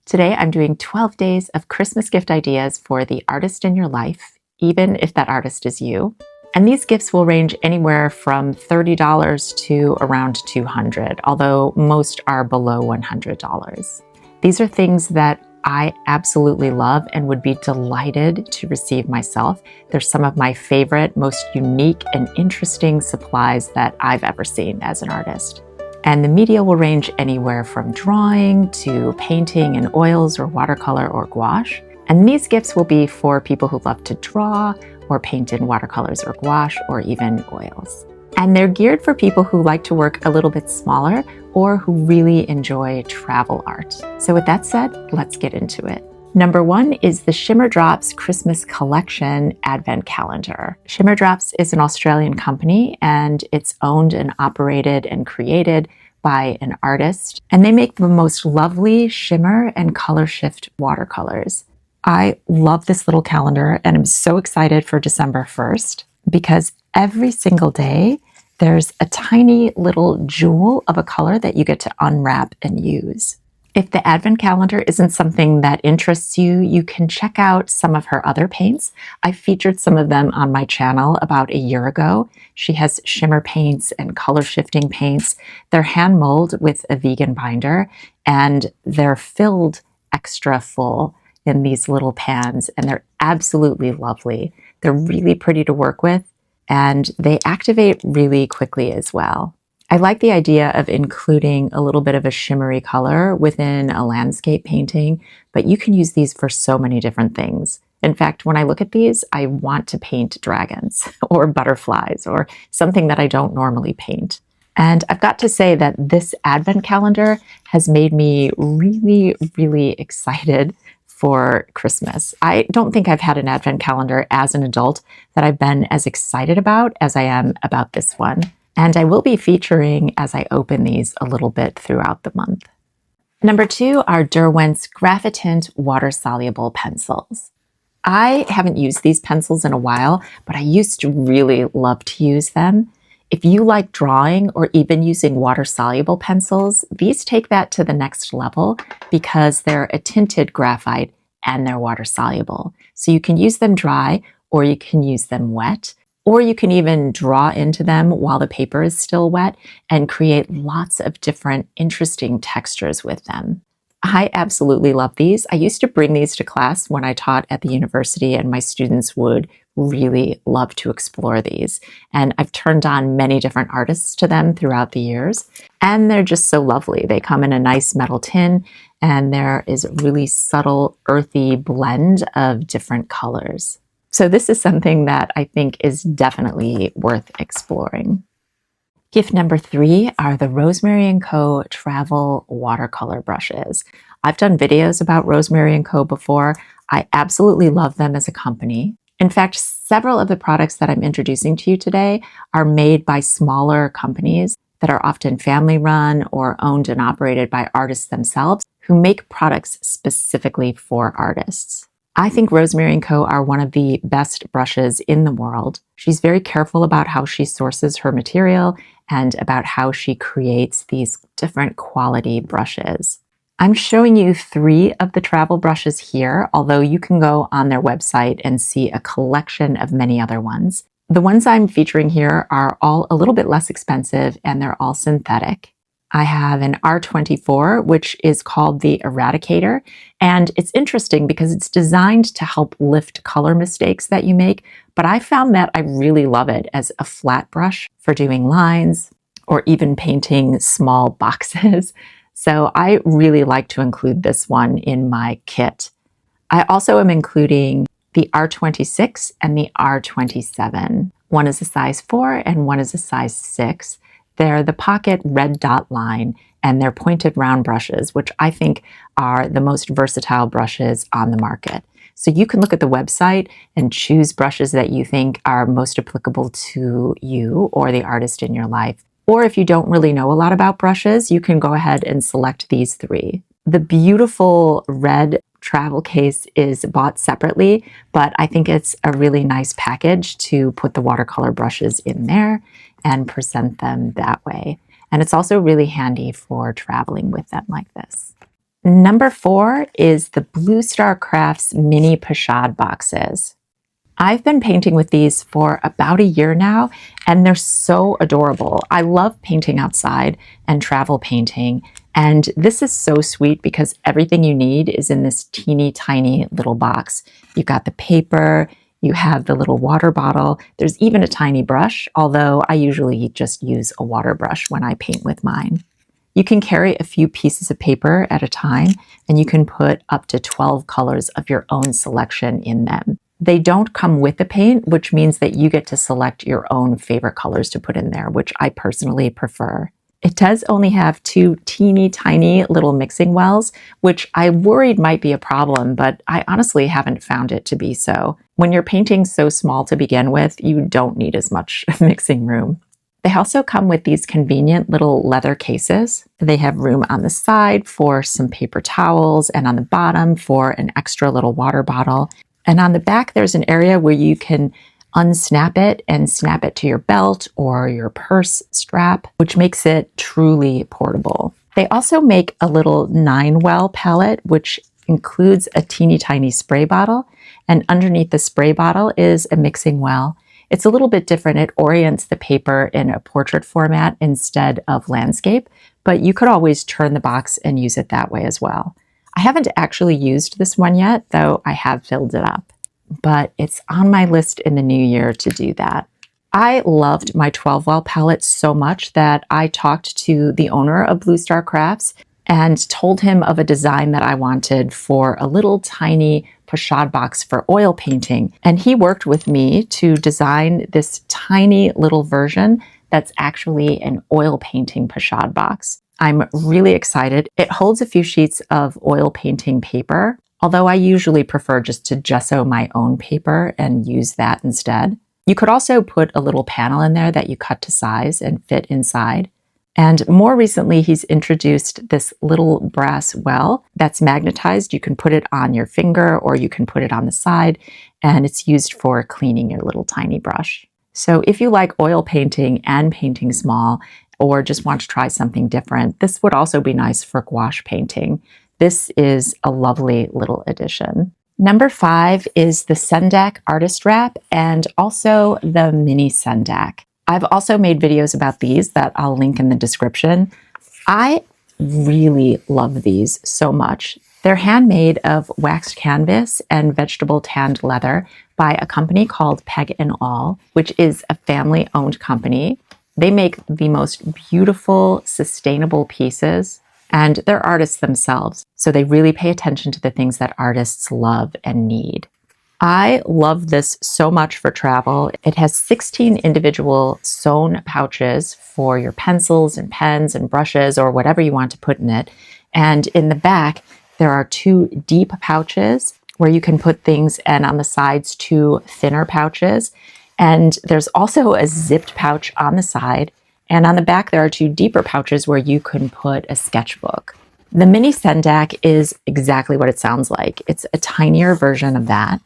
Today I'm doing 12 days of Christmas gift ideas for the artist in your life, even if that artist is you. And these gifts will range anywhere from $30 to around $200, although most are below $100. These are things that I absolutely love and would be delighted to receive myself. They're some of my favorite, most unique and interesting supplies that I've ever seen as an artist. And the media will range anywhere from drawing to painting in oils or watercolor or gouache. And these gifts will be for people who love to draw or paint in watercolors or gouache or even oils. And they're geared for people who like to work a little bit smaller or who really enjoy travel art. So with that said, let's get into it. Number one is the Shimmer Drops Christmas Collection Advent Calendar. Shimmer Drops is an Australian company and it's owned and operated and created by an artist. And they make the most lovely shimmer and color shift watercolors. I love this little calendar and I'm so excited for December 1st because every single day there's a tiny little jewel of a color that you get to unwrap and use. If the Advent calendar isn't something that interests you, you can check out some of her other paints. I featured some of them on my channel about a year ago. She has shimmer paints and color shifting paints. They're hand molded with a vegan binder and they're filled extra full in these little pans and they're absolutely lovely. They're really pretty to work with and they activate really quickly as well. I like the idea of including a little bit of a shimmery color within a landscape painting, but you can use these for so many different things. In fact, when I look at these, I want to paint dragons or butterflies or something that I don't normally paint. And I've got to say that this Advent calendar has made me really, really excited for Christmas. I don't think I've had an Advent calendar as an adult that I've been as excited about as I am about this one. And I will be featuring as I open these a little bit throughout the month. Number two are Derwent's Graphitint water-soluble pencils. I haven't used these pencils in a while, but I used to really love to use them. If you like drawing or even using water-soluble pencils, these take that to the next level because they're a tinted graphite and they're water-soluble. So you can use them dry or you can use them wet. Or you can even draw into them while the paper is still wet and create lots of different interesting textures with them. I absolutely love these. I used to bring these to class when I taught at the university and my students would really love to explore these. And I've turned on many different artists to them throughout the years. And they're just so lovely. They come in a nice metal tin and there is a really subtle, earthy blend of different colors. So this is something that I think is definitely worth exploring. Gift number three are the ROSEMARY&CO travel watercolor brushes. I've done videos about ROSEMARY&CO before. I absolutely love them as a company. In fact, several of the products that I'm introducing to you today are made by smaller companies that are often family run or owned and operated by artists themselves who make products specifically for artists. I think ROSEMARY&CO are one of the best brushes in the world. She's very careful about how she sources her material and about how she creates these different quality brushes. I'm showing you three of the travel brushes here, although you can go on their website and see a collection of many other ones. The ones I'm featuring here are all a little bit less expensive and they're all synthetic. I have an R24, which is called the Eradicator. And it's interesting because it's designed to help lift color mistakes that you make. But I found that I really love it as a flat brush for doing lines or even painting small boxes. So I really like to include this one in my kit. I also am including the R26 and the R27. One is a size 4 and one is a size 6. They're the pocket red dot line and they're pointed round brushes, which I think are the most versatile brushes on the market. So you can look at the website and choose brushes that you think are most applicable to you or the artist in your life. Or if you don't really know a lot about brushes, you can go ahead and select these three. The beautiful red travel case is bought separately, but I think it's a really nice package to put the watercolor brushes in there and present them that way. And it's also really handy for traveling with them like this. Number 4 is the Blue Star Crafts mini pochade boxes. I've been painting with these for about a year now, and they're so adorable. I love painting outside and travel painting, and this is so sweet because everything you need is in this teeny tiny little box. You've got the paper, you have the little water bottle, there's even a tiny brush, although I usually just use a water brush when I paint with mine. You can carry a few pieces of paper at a time, and you can put up to 12 colors of your own selection in them. They don't come with the paint, which means that you get to select your own favorite colors to put in there, which I personally prefer. It does only have 2 teeny tiny little mixing wells, which I worried might be a problem, but I honestly haven't found it to be so. When you're painting so small to begin with, you don't need as much mixing room. They also come with these convenient little leather cases. They have room on the side for some paper towels and on the bottom for an extra little water bottle. And on the back, there's an area where you can unsnap it and snap it to your belt or your purse strap, which makes it truly portable. They also make a little 9-well palette, which includes a teeny tiny spray bottle. And underneath the spray bottle is a mixing well. It's a little bit different. It orients the paper in a portrait format instead of landscape, but you could always turn the box and use it that way as well. I haven't actually used this one yet, though I have filled it up, but it's on my list in the new year to do that. I loved my 12-well palette so much that I talked to the owner of Blue Star Crafts and told him of a design that I wanted for a little tiny pochade box for oil painting. And he worked with me to design this tiny little version that's actually an oil painting pochade box. I'm really excited. It holds a few sheets of oil painting paper, although I usually prefer just to gesso my own paper and use that instead. You could also put a little panel in there that you cut to size and fit inside. And more recently, he's introduced this little brass well that's magnetized. You can put it on your finger or you can put it on the side, and it's used for cleaning your little tiny brush. So if you like oil painting and painting small, or just want to try something different, this would also be nice for gouache painting. This is a lovely little addition. Number 5 is the Sendak Artist Wrap and also the Mini Sendak. I've also made videos about these that I'll link in the description. I really love these so much. They're handmade of waxed canvas and vegetable tanned leather by a company called Peg and All, which is a family-owned company. They make the most beautiful, sustainable pieces, and they're artists themselves, so they really pay attention to the things that artists love and need. I love this so much for travel. It has 16 individual sewn pouches for your pencils and pens and brushes or whatever you want to put in it. And in the back, there are 2 deep pouches where you can put things, and on the sides, 2 thinner pouches. And there's also a zipped pouch on the side. And on the back, there are 2 deeper pouches where you can put a sketchbook. The Mini Sendak is exactly what it sounds like. It's a tinier version of that.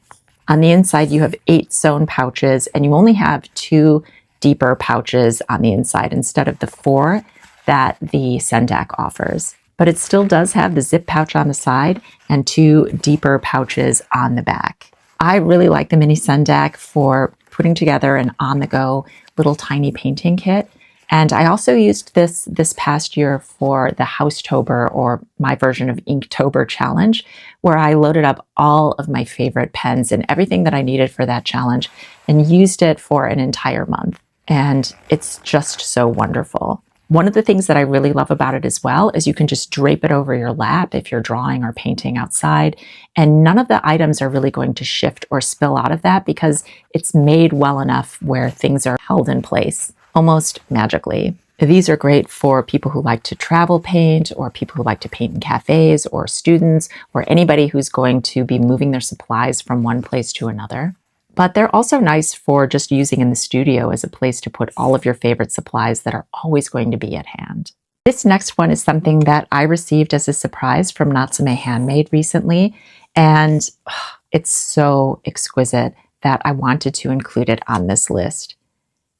On the inside, you have 8 sewn pouches, and you only have 2 deeper pouches on the inside instead of the 4 that the Sendak offers. But it still does have the zip pouch on the side and 2 deeper pouches on the back. I really like the Mini Sendak for putting together an on-the-go little tiny painting kit. And I also used this past year for the Housetober, or my version of Inktober challenge, where I loaded up all of my favorite pens and everything that I needed for that challenge and used it for an entire month. And it's just so wonderful. One of the things that I really love about it as well is you can just drape it over your lap if you're drawing or painting outside, and none of the items are really going to shift or spill out of that because it's made well enough where things are held in place almost magically. These are great for people who like to travel paint, or people who like to paint in cafes, or students, or anybody who's going to be moving their supplies from one place to another. But they're also nice for just using in the studio as a place to put all of your favorite supplies that are always going to be at hand. This next one is something that I received as a surprise from Natsume Handmade recently, and it's so exquisite that I wanted to include it on this list.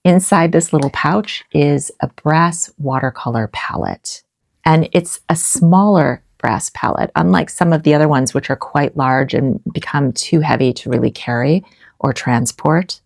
Inside this little pouch is a brass watercolor palette, and it's a smaller brass palette, unlike some of the other ones which are quite large and become too heavy to really carry or transport.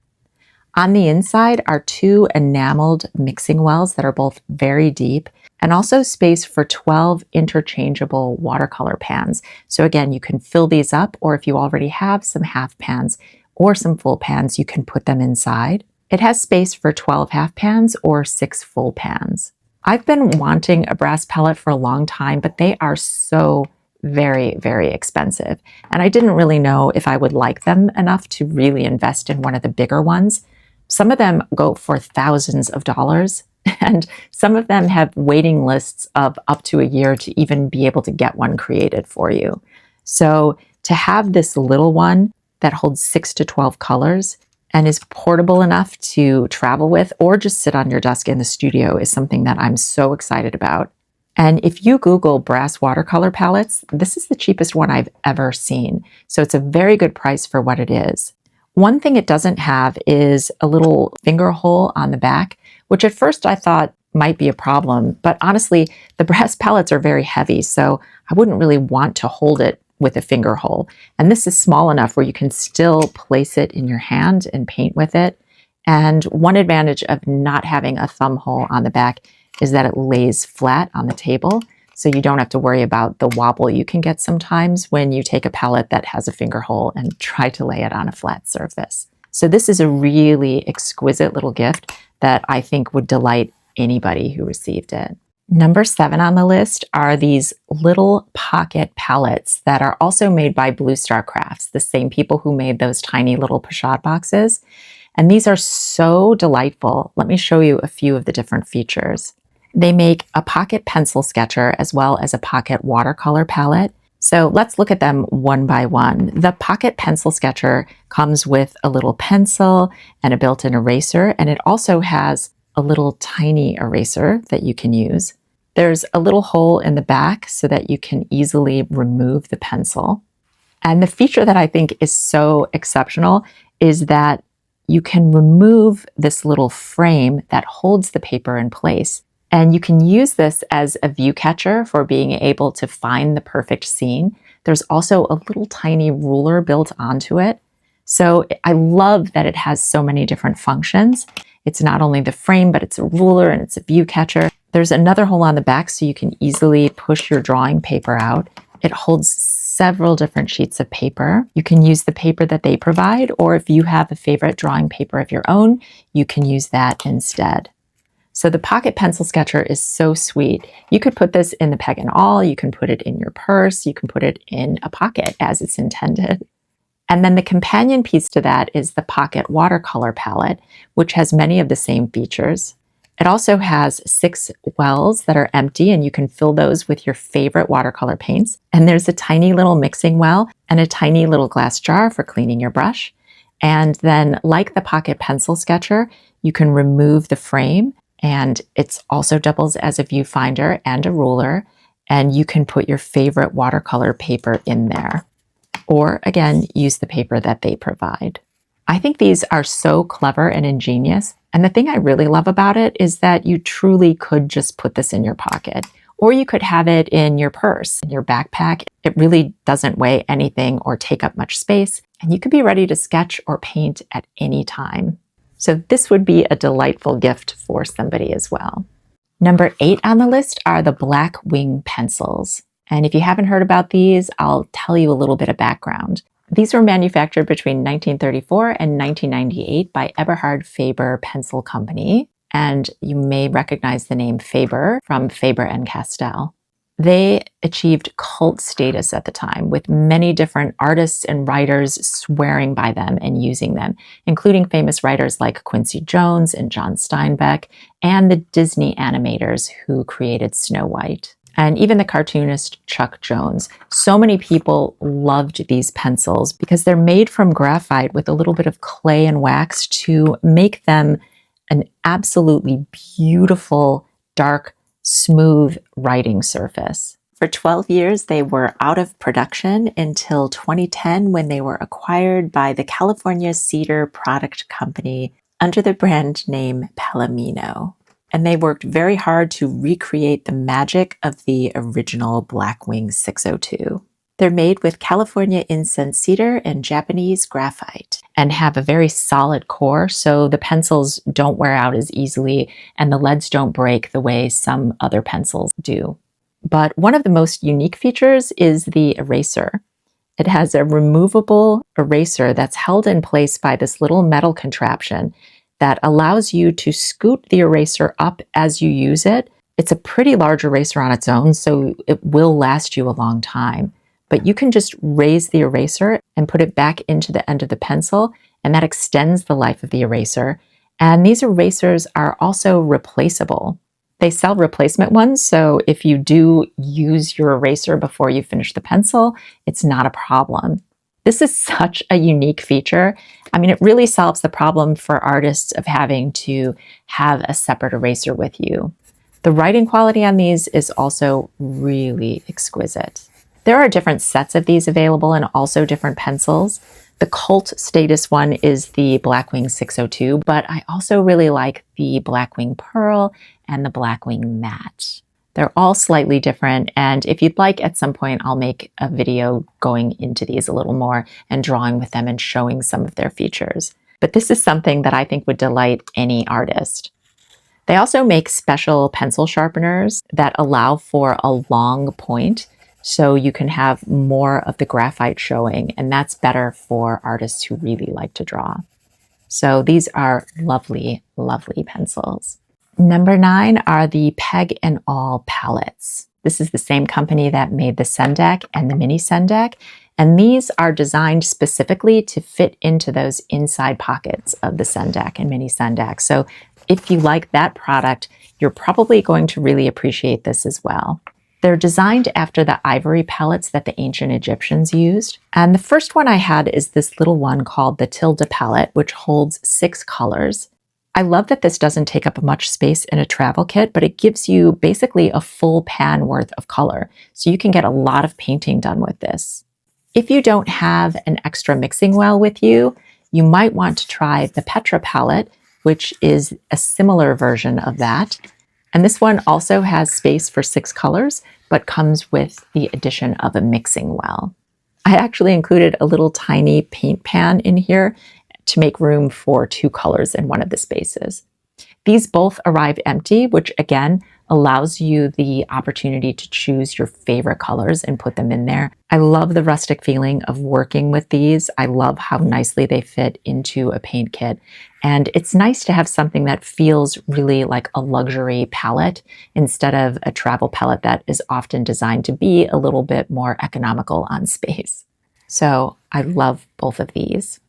On the inside are 2 enameled mixing wells that are both very deep, and also space for 12 interchangeable watercolor pans. So again, you can fill these up, or if you already have some half pans or some full pans, you can put them inside. It has space for 12 half pans or 6 full pans. I've been wanting a brass palette for a long time, but they are so very, very expensive. And I didn't really know if I would like them enough to really invest in one of the bigger ones. Some of them go for thousands of dollars, and some of them have waiting lists of up to a year to even be able to get one created for you. So to have this little one that holds 6 to 12 colors and is portable enough to travel with or just sit on your desk in the studio is something that I'm so excited about. And if you Google brass watercolor palettes, this is the cheapest one I've ever seen. So it's a very good price for what it is. One thing it doesn't have is a little finger hole on the back, which at first I thought might be a problem. But honestly, the brass palettes are very heavy, so I wouldn't really want to hold it with a finger hole. And this is small enough where you can still place it in your hand and paint with it. And one advantage of not having a thumb hole on the back is that it lays flat on the table, so you don't have to worry about the wobble you can get sometimes when you take a palette that has a finger hole and try to lay it on a flat surface. So this is a really exquisite little gift that I think would delight anybody who received it. Number 7 on the list are these little pocket palettes that are also made by Blue Star Crafts, the same people who made those tiny little pochette boxes. And these are so delightful. Let me show you a few of the different features. They make a pocket pencil sketcher as well as a pocket watercolor palette. So let's look at them one by one. The pocket pencil sketcher comes with a little pencil and a built-in eraser, and it also has a little tiny eraser that you can use. There's a little hole in the back so that you can easily remove the pencil. And the feature that I think is so exceptional is that you can remove this little frame that holds the paper in place. And you can use this as a view catcher for being able to find the perfect scene. There's also a little tiny ruler built onto it. So I love that it has so many different functions. It's not only the frame, but it's a ruler and it's a view catcher. There's another hole on the back so you can easily push your drawing paper out. It holds several different sheets of paper. You can use the paper that they provide, or if you have a favorite drawing paper of your own, you can use that instead. So the pocket pencil sketcher is so sweet. You could put this in the peg and awl, you can put it in your purse, you can put it in a pocket as it's intended. And then the companion piece to that is the pocket watercolor palette, which has many of the same features. It also has 6 wells that are empty, and you can fill those with your favorite watercolor paints. And there's a tiny little mixing well and a tiny little glass jar for cleaning your brush. And then, like the pocket pencil sketcher, you can remove the frame, and it also doubles as a viewfinder and a ruler, and you can put your favorite watercolor paper in there. Or again, use the paper that they provide. I think these are so clever and ingenious. And the thing I really love about it is that you truly could just put this in your pocket, or you could have it in your purse, in your backpack. It really doesn't weigh anything or take up much space, and you could be ready to sketch or paint at any time. So this would be a delightful gift for somebody as well. Number 8 on the list are the black wing pencils. And if you haven't heard about these, I'll tell you a little bit of background. These were manufactured between 1934 and 1998 by Eberhard Faber Pencil Company, and you may recognize the name Faber from Faber and Castell. They achieved cult status at the time, with many different artists and writers swearing by them and using them, including famous writers like Quincy Jones and John Steinbeck, and the Disney animators who created Snow White. And even the cartoonist Chuck Jones. So many people loved these pencils because they're made from graphite with a little bit of clay and wax to make them an absolutely beautiful, dark, smooth writing surface. For 12 years, they were out of production until 2010 when they were acquired by the California Cedar Product Company under the brand name Palomino. and they worked very hard to recreate the magic of the original Blackwing 602. They're made with California incense cedar and Japanese graphite and have a very solid core, so the pencils don't wear out as easily and the leads don't break the way some other pencils do. But one of the most unique features is the eraser. It has a removable eraser that's held in place by this little metal contraption that allows you to scoot the eraser up as you use it. It's a pretty large eraser on its own, so it will last you a long time. But you can just raise the eraser and put it back into the end of the pencil, and that extends the life of the eraser. And these erasers are also replaceable. They sell replacement ones, so if you do use your eraser before you finish the pencil, it's not a problem. This is such a unique feature. I mean, it really solves the problem for artists of having to have a separate eraser with you. The writing quality on these is also really exquisite. There are different sets of these available and also different pencils. The cult status one is the Blackwing 602, but I also really like the Blackwing Pearl and the Blackwing Matte. They're all slightly different, and if you'd like, at some point I'll make a video going into these a little more and drawing with them and showing some of their features. But this is something that I think would delight any artist. They also make special pencil sharpeners that allow for a long point, so you can have more of the graphite showing, and that's better for artists who really like to draw. So these are lovely, lovely pencils. Number 9 are the Peg and Awl palettes. This is the same company that made the Sendak and the mini Sendak, and these are designed specifically to fit into those inside pockets of the Sendak and mini Sendak. So if you like that product, you're probably going to really appreciate this as well. They're designed after the ivory palettes that the ancient Egyptians used. And the first one I had is this little one called the Tilde palette, which holds 6 colors. I love that this doesn't take up much space in a travel kit, but it gives you basically a full pan worth of color. So you can get a lot of painting done with this. If you don't have an extra mixing well with you, you might want to try the Petra palette, which is a similar version of that. And this one also has space for 6 colors, but comes with the addition of a mixing well. I actually included a little tiny paint pan in here to make room for 2 colors in one of the spaces. These both arrive empty, which again allows you the opportunity to choose your favorite colors and put them in there. I love the rustic feeling of working with these. I love how nicely they fit into a paint kit. And it's nice to have something that feels really like a luxury palette instead of a travel palette that is often designed to be a little bit more economical on space. So I love both of these.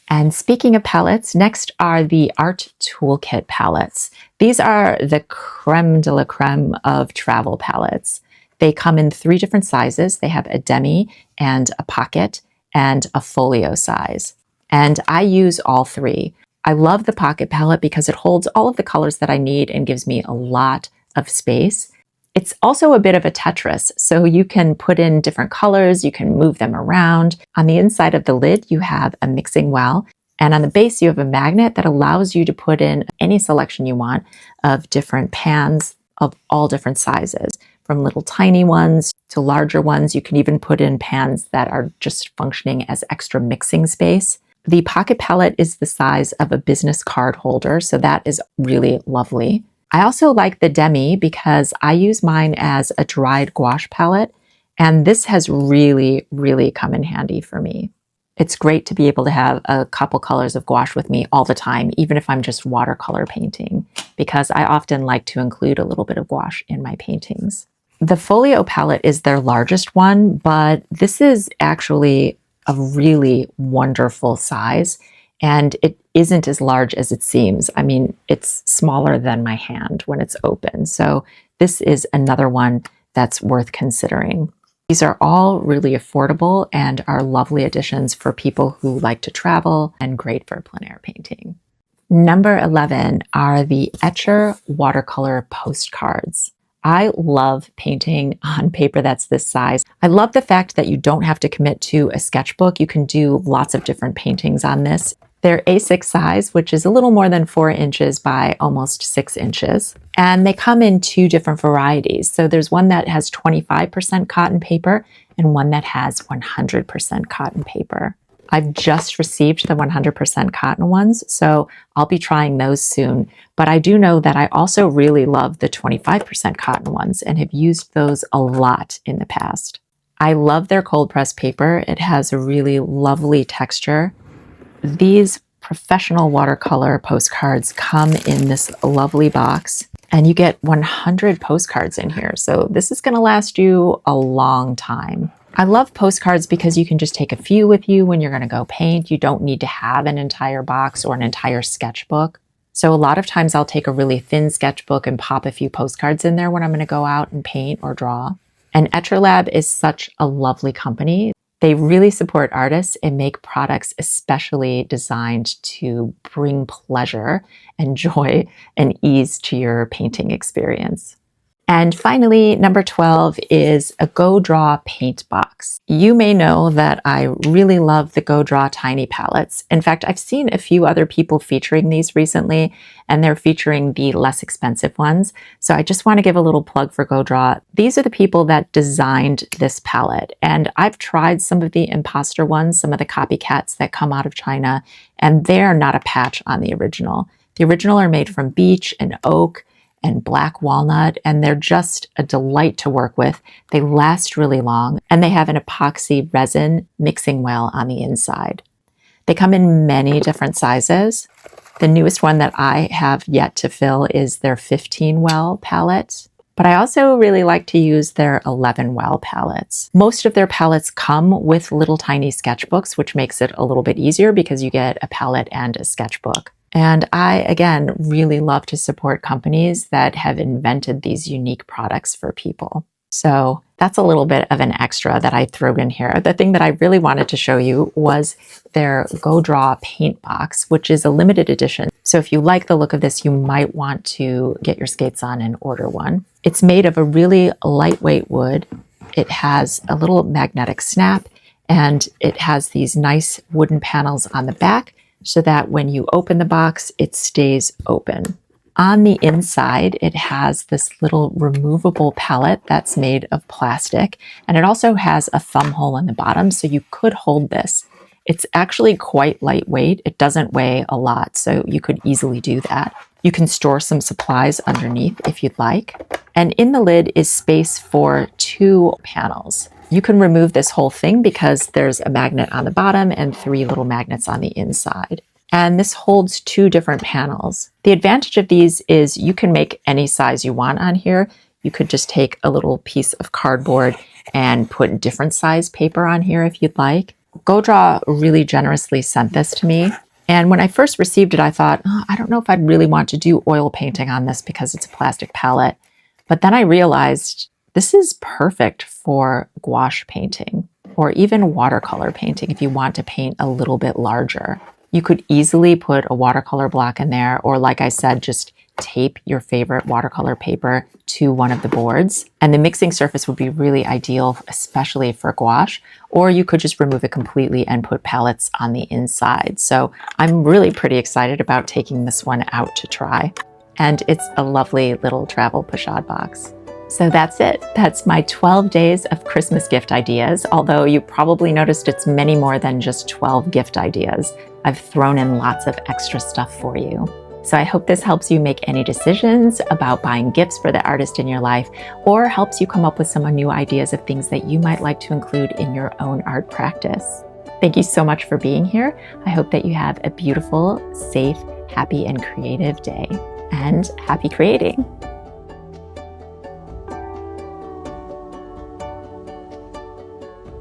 And speaking of palettes, next are the Art Toolkit Palettes. These are the creme de la creme of travel palettes. They come in 3 different sizes. They have a demi and a pocket and a folio size. And I use all 3. I love the pocket palette because it holds all of the colors that I need and gives me a lot of space. It's also a bit of a Tetris, so you can put in different colors, you can move them around. On the inside of the lid, you have a mixing well, and on the base, you have a magnet that allows you to put in any selection you want of different pans of all different sizes, from little tiny ones to larger ones. You can even put in pans that are just functioning as extra mixing space. The pocket palette is the size of a business card holder, so that is really lovely. I also like the demi because I use mine as a dried gouache palette, and this has really, really come in handy for me. It's great to be able to have a couple colors of gouache with me all the time, even if I'm just watercolor painting, because I often like to include a little bit of gouache in my paintings. The folio palette is their largest one, but this is actually a really wonderful size, and it isn't as large as it seems. I mean, it's smaller than my hand when it's open. So this is another one that's worth considering. These are all really affordable and are lovely additions for people who like to travel and great for plein air painting. Number 11 are the Etcher watercolor postcards. I love painting on paper that's this size. I love the fact that you don't have to commit to a sketchbook. You can do lots of different paintings on this. They're A6 size, which is a little more than 4 inches by almost 6 inches. And they come in 2 different varieties. So there's one that has 25% cotton paper and one that has 100% cotton paper. I've just received the 100% cotton ones, so I'll be trying those soon. But I do know that I also really love the 25% cotton ones and have used those a lot in the past. I love their cold press paper. It has a really lovely texture. These professional watercolor postcards come in this lovely box, and you get 100 postcards in here. So this is going to last you a long time. I love postcards because you can just take a few with you when you're going to go paint. You don't need to have an entire box or an entire sketchbook. So a lot of times I'll take a really thin sketchbook and pop a few postcards in there when I'm going to go out and paint or draw. And Etchlab is such a lovely company. They really support artists and make products especially designed to bring pleasure and joy and ease to your painting experience. And finally, number 12 is a Go Draw paint box. You may know that I really love the Go Draw tiny palettes. In fact, I've seen a few other people featuring these recently, and they're featuring the less expensive ones. So I just want to give a little plug for Go Draw. These are the people that designed this palette, and I've tried some of the imposter ones, some of the copycats that come out of China, and they're not a patch on the original. The original are made from beech and oak and black walnut, and they're just a delight to work with. They last really long, and they have an epoxy resin mixing well on the inside. They come in many different sizes. The newest one that I have yet to fill is their 15 well palette, but I also really like to use their 11 well palettes. Most of their palettes come with little tiny sketchbooks, which makes it a little bit easier because you get a palette and a sketchbook. And I, again, really love to support companies that have invented these unique products for people. So that's a little bit of an extra that I threw in here. The thing that I really wanted to show you was their Go Draw paint box, which is a limited edition. So if you like the look of this, you might want to get your skates on and order one. It's made of a really lightweight wood. It has a little magnetic snap, and it has these nice wooden panels on the back, so that when you open the box, it stays open. On the inside, it has this little removable palette that's made of plastic, and it also has a thumb hole in the bottom, so you could hold this. It's actually quite lightweight. It doesn't weigh a lot, so you could easily do that. You can store some supplies underneath if you'd like. And in the lid is space for 2 panels. You can remove this whole thing because there's a magnet on the bottom and 3 little magnets on the inside. And this holds 2 different panels. The advantage of these is you can make any size you want on here. You could just take a little piece of cardboard and put different size paper on here if you'd like. Go Draw really generously sent this to me. And when I first received it, I thought, I don't know if I'd really want to do oil painting on this because it's a plastic palette. But then I realized this is perfect for gouache painting or even watercolor painting if you want to paint a little bit larger. You could easily put a watercolor block in there, or like I said, just tape your favorite watercolor paper to one of the boards. And the mixing surface would be really ideal, especially for gouache, or you could just remove it completely and put palettes on the inside. So I'm really pretty excited about taking this one out to try. And it's a lovely little travel pochade box. So that's it. That's my 12 days of Christmas gift ideas, although you probably noticed it's many more than just 12 gift ideas. I've thrown in lots of extra stuff for you. So I hope this helps you make any decisions about buying gifts for the artist in your life, or helps you come up with some new ideas of things that you might like to include in your own art practice. Thank you so much for being here. I hope that you have a beautiful, safe, happy, and creative day. And happy creating!